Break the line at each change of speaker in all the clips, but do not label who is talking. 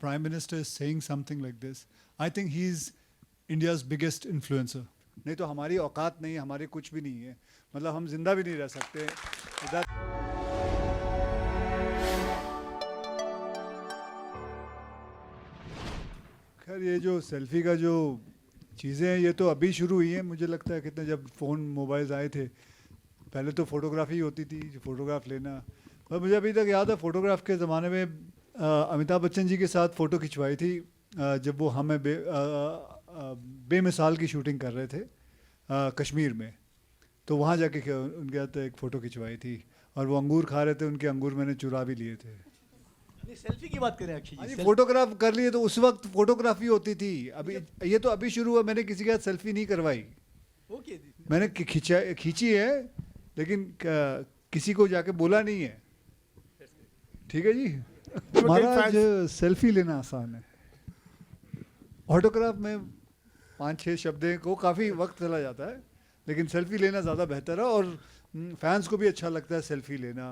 Prime Minister is saying something like this, I think he's India's biggest influencer. नहीं तो हमारी औकात नहीं, हमारे कुछ भी नहीं है, मतलब हम जिंदा भी नहीं रह सकते. खैर ये जो सेल्फी का जो चीज़ें हैं ये तो अभी शुरू हुई हैं. मुझे लगता है कितने जब फ़ोन मोबाइल्स आए थे पहले तो फ़ोटोग्राफी होती थी, फ़ोटोग्राफ लेना. और मुझे अभी तक याद है फ़ोटोग्राफ के ज़माने में अमिताभ बच्चन जी के साथ फ़ोटो खिंचवाई थी जब वो हमें बेमिसाल की शूटिंग कर रहे थे कश्मीर में. तो वहाँ जाके उनके साथ एक फ़ोटो खिंचवाई थी और वो अंगूर खा रहे थे, उनके अंगूर मैंने चुरा भी लिए थे.
सेल्फी की बात करें अक्षय जी,
फोटोग्राफ कर लिए तो उस वक्त फोटोग्राफी होती थी. अभी ये तो अभी शुरू हुआ, मैंने किसी के साथ सेल्फी नहीं करवाई. मैंने खींची है लेकिन किसी को जाके बोला नहीं है. ठीक है जी. महाराज सेल्फी लेना आसान है, ऑटोग्राफ में 5-6 शब्दें को काफ़ी वक्त चला जाता है, लेकिन सेल्फी लेना ज़्यादा बेहतर है. और फैंस को भी अच्छा लगता है सेल्फी लेना,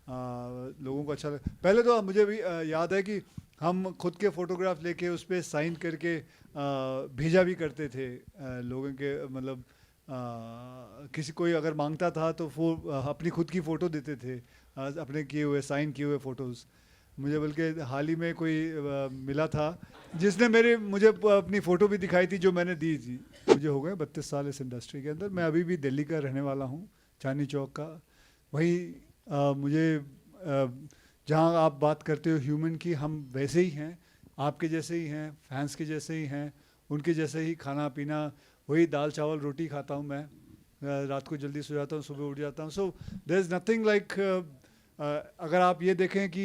लोगों को अच्छा पहले तो मुझे भी याद है कि हम खुद के फ़ोटोग्राफ लेके उस पर साइन करके भेजा भी करते थे लोगों के, मतलब किसी कोई अगर मांगता था तो वो अपनी खुद की फ़ोटो देते थे, अपने किए हुए साइन किए हुए फ़ोटोज़. मुझे बल्कि हाल ही में कोई मिला था जिसने मुझे अपनी फ़ोटो भी दिखाई थी जो मैंने दी थी. मुझे हो गए 32 साल इस इंडस्ट्री के अंदर. मैं अभी भी दिल्ली का रहने वाला हूँ, चांदनी चौक का. वही मुझे जहाँ आप बात करते हो ह्यूमन की, हम वैसे ही हैं, आपके जैसे ही हैं, फैंस के जैसे ही हैं, उनके जैसे ही खाना पीना, वही दाल चावल रोटी खाता हूँ मैं. रात को जल्दी सो जाता हूँ, सुबह उठ जाता हूँ. So there is nothing like, अगर आप ये देखें कि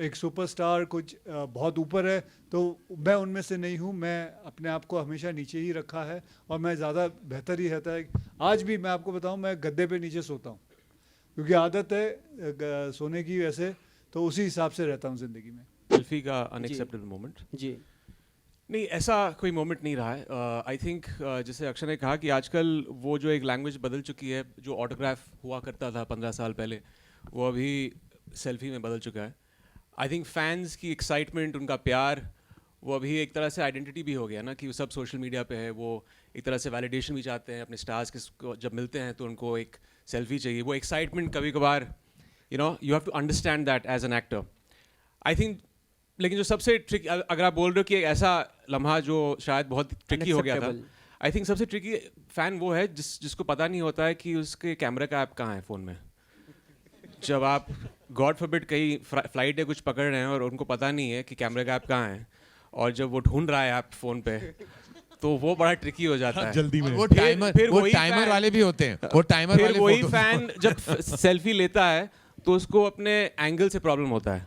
एक सुपरस्टार कुछ बहुत ऊपर है तो मैं उनमें से नहीं हूँ. मैं अपने आप को हमेशा नीचे ही रखा है और मैं ज़्यादा बेहतर ही रहता है. आज भी मैं आपको बताऊँ, मैं गद्दे पे नीचे सोता हूँ क्योंकि आदत है सोने की, वैसे तो उसी हिसाब से रहता हूँ ज़िंदगी में.
सेल्फी का अनएक्सेप्टेबल मोमेंट
जी
नहीं, ऐसा कोई मोमेंट नहीं रहा है. आई थिंक जैसे अक्षय ने कहा कि आजकल वो जो एक लैंग्वेज बदल चुकी है, जो ऑटोग्राफ हुआ करता था 15 साल पहले, वो अभी सेल्फी में बदल चुका है. आई थिंक फैंस की एक्साइटमेंट, उनका प्यार, वो अभी एक तरह से आइडेंटिटी भी हो गया ना, कि सब सोशल मीडिया पे है. वो एक तरह से वैलिडेशन भी चाहते हैं अपने स्टार्स के, जब मिलते हैं तो उनको एक सेल्फी चाहिए. वो एक्साइटमेंट कभी कभार you have to understand that as an actor. I think लेकिन जो सबसे ट्रिकी, अगर आप बोल रहे हो कि एक ऐसा लम्हा जो शायद बहुत ट्रिकी हो गया था, आई थिंक सबसे ट्रिकी फ़ैन वो है जिसको पता नहीं होता है कि उसके कैमरे का ऐप कहाँ है फ़ोन में. जब आप गॉड फॉरबिड कहीं फ्लाइट या कुछ पकड़ रहे हैं और उनको पता नहीं है कि कैमरे का ऐप कहाँ है, और जब वो ढूंढ रहा है ऐप फ़ोन पे, तो वो बड़ा ट्रिकी हो जाता है
जल्दी में.
वो
टाइमर वाले भी होते हैं. वो टाइमर वाले
वही फैन जब सेल्फी लेता है तो उसको अपने एंगल से प्रॉब्लम होता है.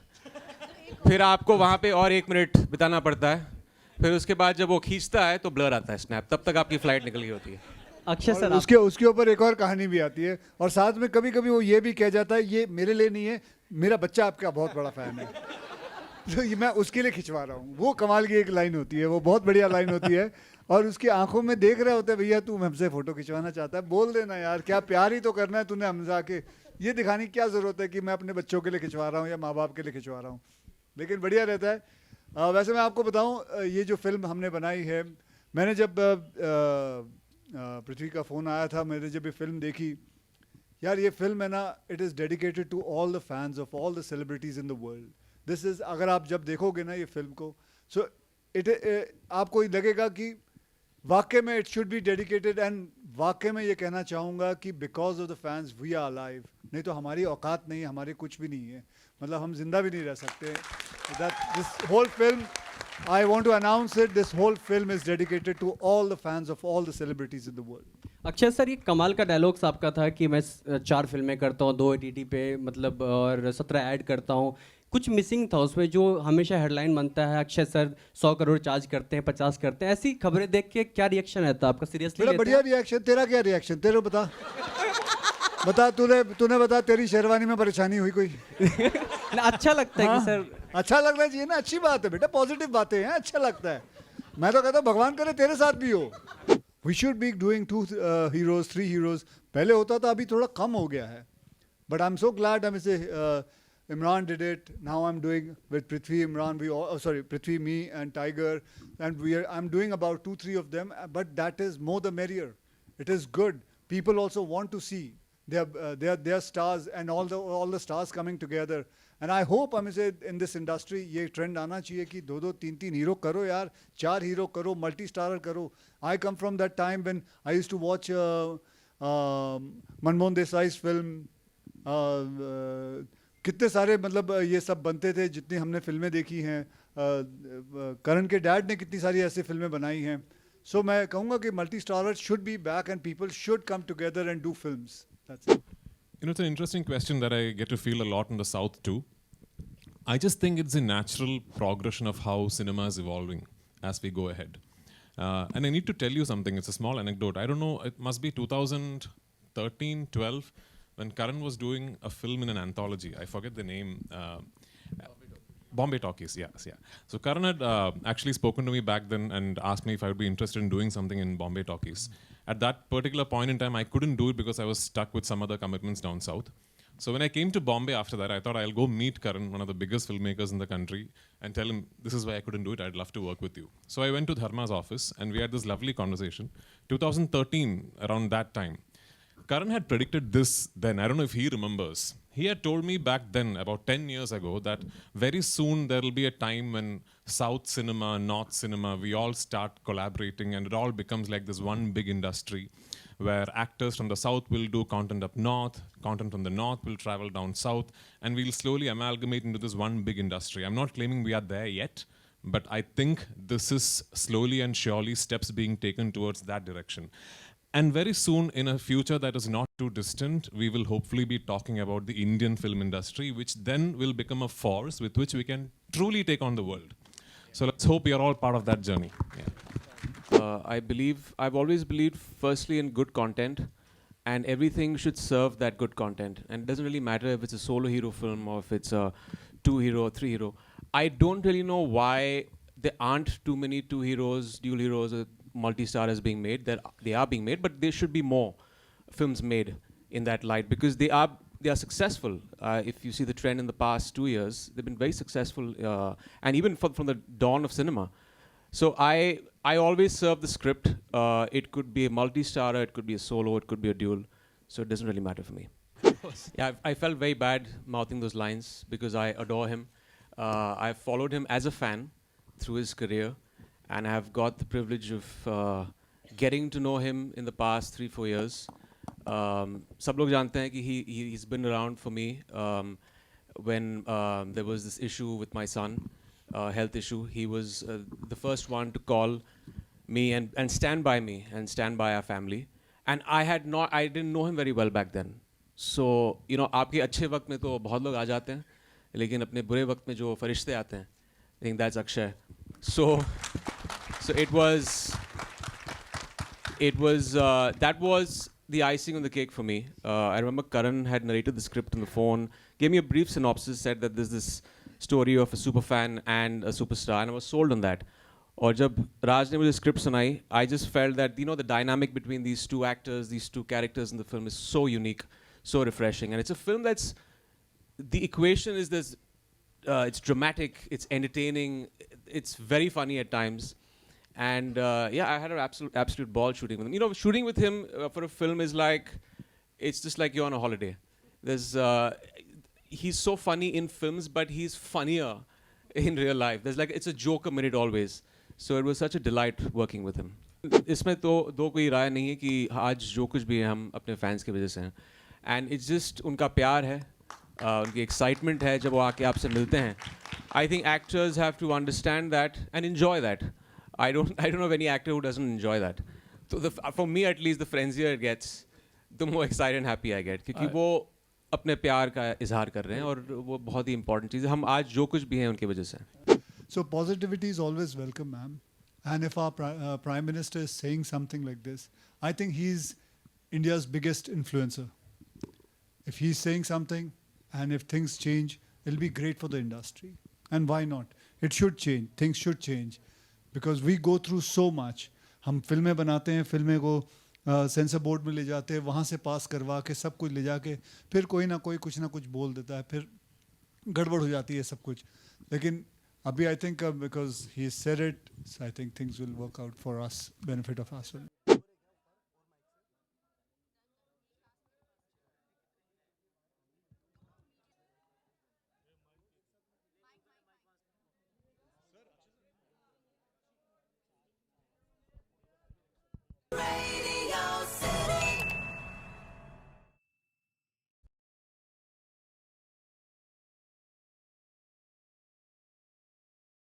फिर आपको वहाँ पे और 1 मिनट बिताना पड़ता है. फिर उसके बाद जब वो खींचता है तो ब्लर आता है स्नैप, तब तक आपकी फ्लाइट निकल गई होती है.
अक्षय सर,
उसके ऊपर एक और कहानी भी आती है, और साथ में कभी कभी वो ये भी कह जाता है ये मेरे लिए नहीं है, मेरा बच्चा आपका बहुत बड़ा फ़ैन है तो ये मैं उसके लिए खिंचवा रहा हूँ. वो कमाल की एक लाइन होती है, वो बहुत बढ़िया लाइन होती है. और उसकी आंखों में देख रहे होते हैं, भैया तू हमसे फ़ोटो खिंचवाना चाहता है, बोल देना यार, क्या प्यार ही तो करना है तूने हमसे आके. ये दिखाने की क्या ज़रूरत है कि मैं अपने बच्चों के लिए खिंचवा रहा हूँ या माँ बाप के लिए खिंचवा रहा हूँ. लेकिन बढ़िया रहता है. वैसे मैं आपको बताऊँ, ये जो फिल्म हमने बनाई है, मैंने जब पृथ्वी का फ़ोन आया था, मैंने जब ये फिल्म देखी, यार ये फिल्म है ना, it is dedicated to all the fans of all the celebrities in the world. This is, अगर आप जब देखोगे ना ये फिल्म को, सो आपको लगेगा कि वाकई में it should be dedicated. And वाकई में ये कहना चाहूँगा कि because of the fans we are alive. नहीं तो हमारी औकात नहीं है, हमारे कुछ भी नहीं है, मतलब हम जिंदा भी नहीं रह सकते. This whole film, I want to announce it, this whole film is dedicated to all the fans of all the celebrities in the world.
Akshay sir, ये कमाल का डायलॉग्स आपका था कि मैं 4 फिल्में करता हूँ, 2 OTT पे, मतलब और 17 ऐड करता हूँ. कुछ मिसिंग था उसमें जो हमेशा हेडलाइन बनता है, अक्षय सर 100 करोड़ चार्ज करते हैं, 50 करते हैं. ऐसी खबरें देख के क्या रिएक्शन रहता है आपका? सीरियसली
बड़ा बढ़िया रिएक्शन. तेरा क्या रिएक्शन, तेरे बता बता, तूने बता, तेरी शेरवानी में परेशानी हुई कोई?
अच्छा लगता है कि सर,
अच्छा लगना चाहिए ना, अच्छी बात है बेटा, पॉजिटिव बातें हैं, अच्छा लगता है. मैं तो कहता हूँ भगवान करे तेरे साथ भी हो. We should be doing 2 heroes 3 heroes. पहले होता था, अभी थोड़ा कम हो गया है, but I am so glad. हम इसे Imran did it. Now I'm doing with Prithvi, Imran. Prithvi, me, and Tiger, and I'm doing about 2-3 of them. But that is more the merrier. It is good. People also want to see their stars and all the stars coming together. And I hope in this industry ये trend आना चाहिए कि 2-2, 3-3 hero करो यार, 4 hero करो, multi-starrer करो. I come from that time when I used to watch Manmohan Desai's film. कितने सारे मतलब ये सब बनते थे जितनी हमने फिल्में देखी हैं. करण के डैड ने कितनी सारी ऐसी फिल्में बनाई हैं. So मैं कहूँगा कि multi-starrer should be back and people should come together and do films. That's it.
You know, it's an interesting question that I get to feel a lot in the South too. I just think it's a natural progression of how cinema is evolving as we go ahead. And I need to tell you something. It's a small anecdote. I don't know, it must be 2013, 12, when Karan was doing a film in an anthology. I forget the name. Bombay Talkies, yes, yeah. So Karan had actually spoken to me back then and asked me if I would be interested in doing something in Bombay Talkies. At that particular point in time, I couldn't do it because I was stuck with some other commitments down south. So when I came to Bombay after that, I thought I'll go meet Karan, one of the biggest filmmakers in the country, and tell him, this is why I couldn't do it, I'd love to work with you. So I went to Dharma's office and we had this lovely conversation. 2013, around that time. Karan had predicted this then, I don't know if he remembers. He had told me back then, about 10 years ago, that very soon there will be a time when South cinema, North cinema, we all start collaborating and it all becomes like this one big industry where actors from the South will do content up North, content from the North will travel down South, and we'll slowly amalgamate into this one big industry. I'm not claiming we are there yet, but I think this is slowly and surely steps being taken towards that direction. And very soon, in a future that is not too distant, we will hopefully be talking about the Indian film industry, which then will become a force with which we can truly take on the world. So let's hope we are all part of that journey. Yeah.
I've always believed firstly in good content, and everything should serve that good content. And it doesn't really matter if it's a solo hero film or if it's a 2-hero, 3-hero. I don't really know why there aren't too many 2 heroes, dual heroes, multi-stars being made. They are being made, but there should be more films made in that light because they are successful. If you see the trend in the past 2 years, they've been very successful, and even from the dawn of cinema. So I always serve the script. It could be a multi-starrer, it could be a solo, it could be a dual. So it doesn't really matter for me. Yeah, I felt very bad mouthing those lines because I adore him. I've followed him as a fan through his career. And I've got the privilege of getting to know him in the past 3-4 years. सब लोग जानते हैं कि he's been around for me when there was this issue with my son, health issue. He was the first one to call me and stand by me and stand by our family. And I didn't know him very well back then. So you know, आपके अच्छे वक्त में तो बहुत लोग आ जाते हैं, लेकिन अपने बुरे वक्त में जो फरिश्ते आते हैं, I think that's Akshay. So that was the icing on the cake for me. I remember Karan had narrated the script on the phone, gave me a brief synopsis, said that there's this story of a super fan and a superstar, and I was sold on that. और जब राज ने मुझे script सुनाई, I just felt that the dynamic between these two actors, these two characters in the film is so unique, so refreshing, and it's a film that's the equation is this. It's dramatic, it's entertaining, it's very funny at times. And yeah, I had an absolute ball shooting with him. You know, shooting with him for a film is like, it's just like you're on a holiday. He's so funny in films, but he's funnier in real life. It's a joke a minute always. So it was such a delight working with him. इसमें तो दो कोई राय नहीं है कि आज जो कुछ भी है हम अपने fans की वजह से हैं. And it's just उनका प्यार है. उनकी excitement है जब वो आके आपसे मिलते हैं. I think actors have to understand that and enjoy that. I don't know of any actor who doesn't enjoy that. So for me at least, the frenzier it gets, the more excited and happy I get. क्योंकि वो अपने प्यार का इजहार कर रहे हैं और वो बहुत ही important चीज़ है. हम आज जो कुछ भी हैं उनकी वजह से.
So positivity is always welcome, ma'am. And if our Prime Minister is saying something like this, I think he's India's biggest influencer. If he's saying something, and if things change, it'll be great for the industry. And why not? It should change. Things should change. Because we go through so much. हम फिल्में बनाते हैं, फिल्में को sensor board में ले जाते हैं, वहाँ से पास करवा के सब कुछ ले जाके फिर कोई ना कोई कुछ ना कुछ बोल देता है, फिर गड़बड़ हो जाती है सब कुछ. लेकिन अभी I think because he said it, I think things will work out for us, benefit of us.